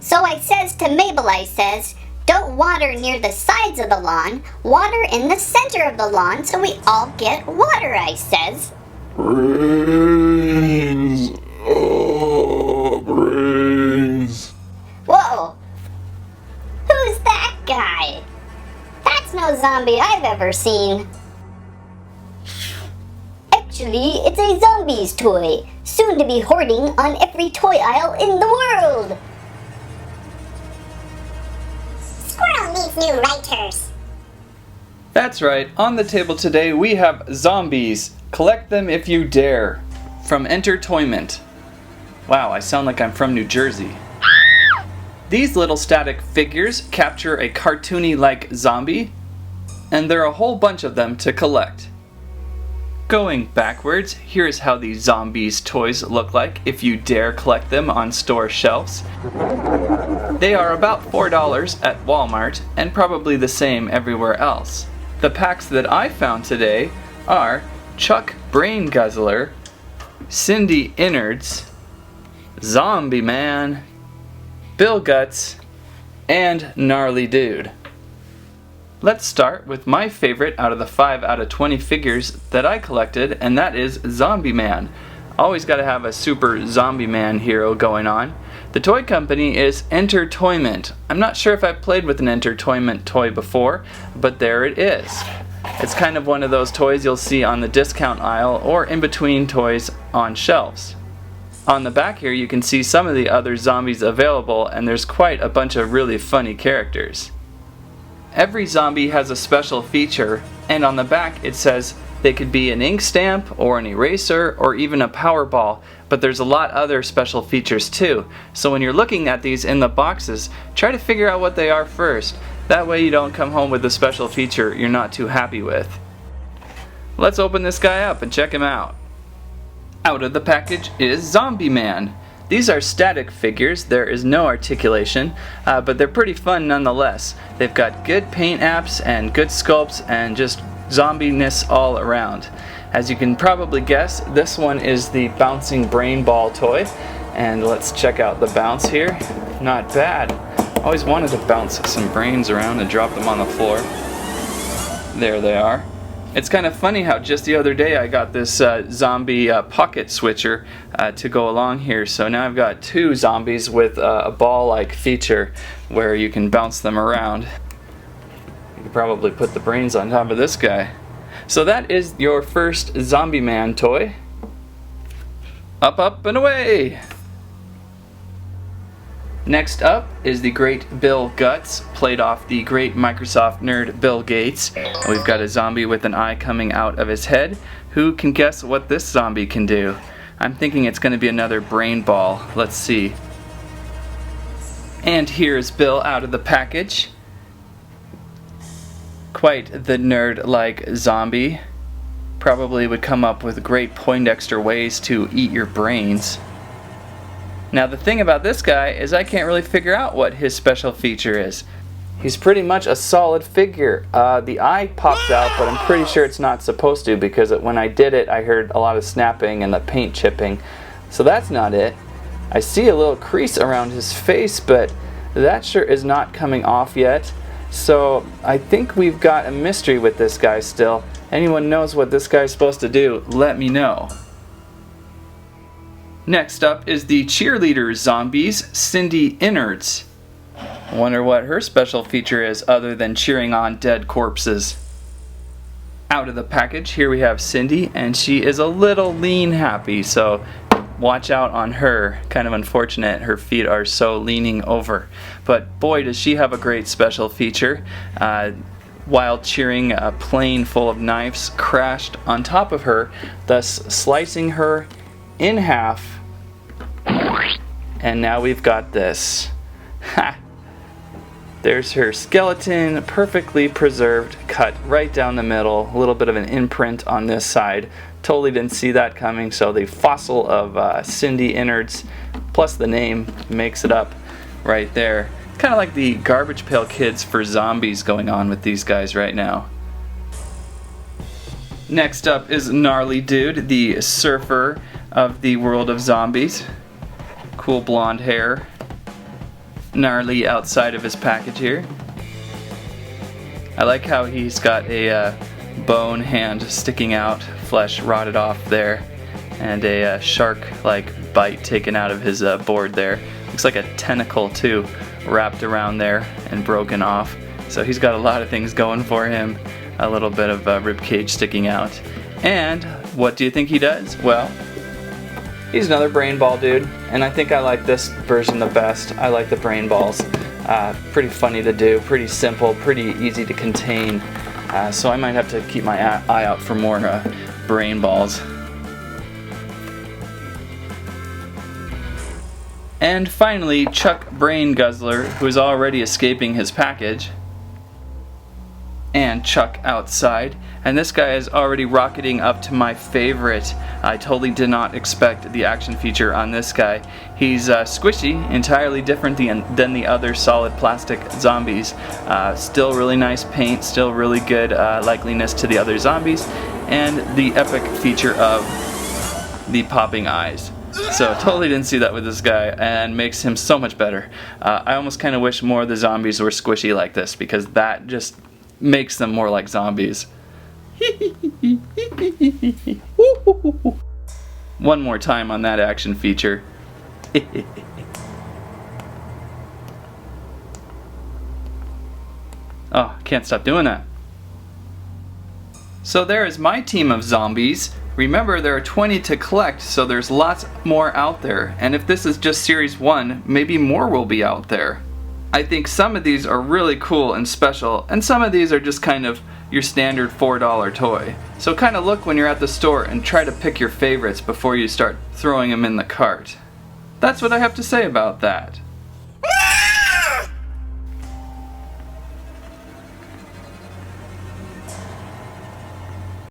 So I says to Mabel, I says, don't water near the sides of the lawn, water in the center of the lawn so we all get water, I says. Brains! Oh, brains! Whoa! Who's that guy? That's no zombie I've ever seen. Actually, it's a Zombiezz toy, soon to be hoarding on every toy aisle in the world. Squirrel needs new writers. That's right, on the table today we have Zombiezz. Collect them if you dare. From Entertoyment. Wow, I sound like I'm from New Jersey. These little static figures capture a cartoony-like zombie, and there are a whole bunch of them to collect. Going backwards, here's how the Zombiezz toys look like if you dare collect them on store shelves. They are about $4 at Walmart, and probably the same everywhere else. The packs that I found today are Chuck Brainguzzler, Cindy Innards, ZombieMan, Bill Guts, and Gnarly Dude. Let's start with my favorite out of the 5 out of 20 figures that I collected, and that is ZombieMan. Always gotta have a super ZombieMan hero going on. The toy company is Entertoyment. I'm not sure if I've played with an Entertoyment toy before, but there it is. It's kind of one of those toys you'll see on the discount aisle or in between toys on shelves. On the back here you can see some of the other zombies available, and there's quite a bunch of really funny characters. Every zombie has a special feature, and on the back it says they could be an ink stamp or an eraser or even a power ball, but there's a lot other special features too. So when you're looking at these in the boxes, try to figure out what they are first. That way you don't come home with a special feature you're not too happy with. Let's open this guy up and check him out. Out of the package is ZombieMan. These are static figures, there is no articulation, but they're pretty fun nonetheless. They've got good paint apps and good sculpts and just zombiness all around. As you can probably guess, this one is the bouncing brain ball toy. And let's check out the bounce here. Not bad. Always wanted to bounce some brains around and drop them on the floor. There they are. It's kind of funny how just the other day I got this zombie pocket switcher to go along here. So now I've got 2 zombies with a ball-like feature where you can bounce them around. You could probably put the brains on top of this guy. So that is your first ZombieMan toy. Up, up, and away! Next up is the great Bill Guts, played off the great Microsoft nerd Bill Gates. We've got a zombie with an eye coming out of his head. Who can guess what this zombie can do? I'm thinking it's going to be another brain ball. Let's see. And here's Bill out of the package. Quite the nerd-like zombie. Probably would come up with great Poindexter ways to eat your brains. Now the thing about this guy is I can't really figure out what his special feature is. He's pretty much a solid figure. The eye pops out, but I'm pretty sure it's not supposed to because when I did it I heard a lot of snapping and the paint chipping. So that's not it. I see a little crease around his face, but that sure is not coming off yet. So I think we've got a mystery with this guy still. Anyone knows what this guy's supposed to do, let me know. Next up is the cheerleader zombies, Cindy Innards. Wonder what her special feature is other than cheering on dead corpses. Out of the package, here we have Cindy, and she is a little lean happy, so watch out on her. Kind of unfortunate her feet are so leaning over. But boy, does she have a great special feature. While cheering, a plane full of knives crashed on top of her, thus slicing her in half. And now we've got this. Ha! There's her skeleton, perfectly preserved, cut right down the middle. A little bit of an imprint on this side. Totally didn't see that coming, so the fossil of Cindy Innards, plus the name, makes it up right there. Kind of like the Garbage Pail Kids for zombies going on with these guys right now. Next up is Gnarly Dude, the surfer of the world of zombies. Cool blonde hair. Gnarly outside of his package here. I like how he's got a bone hand sticking out, flesh rotted off there, and a shark-like bite taken out of his board there. Looks like a tentacle too, wrapped around there and broken off. So he's got a lot of things going for him. A little bit of rib cage sticking out. And what do you think he does? Well, he's another brain ball dude, and I think I like this version the best. I like the brain balls. Pretty funny to do, pretty simple, pretty easy to contain. So I might have to keep my eye out for more brain balls. And finally, Chuck Brainguzzler, who is already escaping his package. And Chuck outside, and this guy is already rocketing up to my favorite. I totally did not expect the action feature on this guy. He's squishy, entirely different than the other solid plastic zombies. Still really nice paint, still really good likeliness to the other zombies, and the epic feature of the popping eyes. So totally didn't see that with this guy, and makes him so much better. I almost kind of wish more of the zombies were squishy like this, because that just makes them more like zombies. One more time on that action feature. Oh, can't stop doing that. So there is my team of zombies. Remember, there are 20 to collect, so there's lots more out there. And if this is just series 1, maybe more will be out there. I think some of these are really cool and special, and some of these are just kind of your standard $4 toy. So kind of look when you're at the store and try to pick your favorites before you start throwing them in the cart. That's what I have to say about that.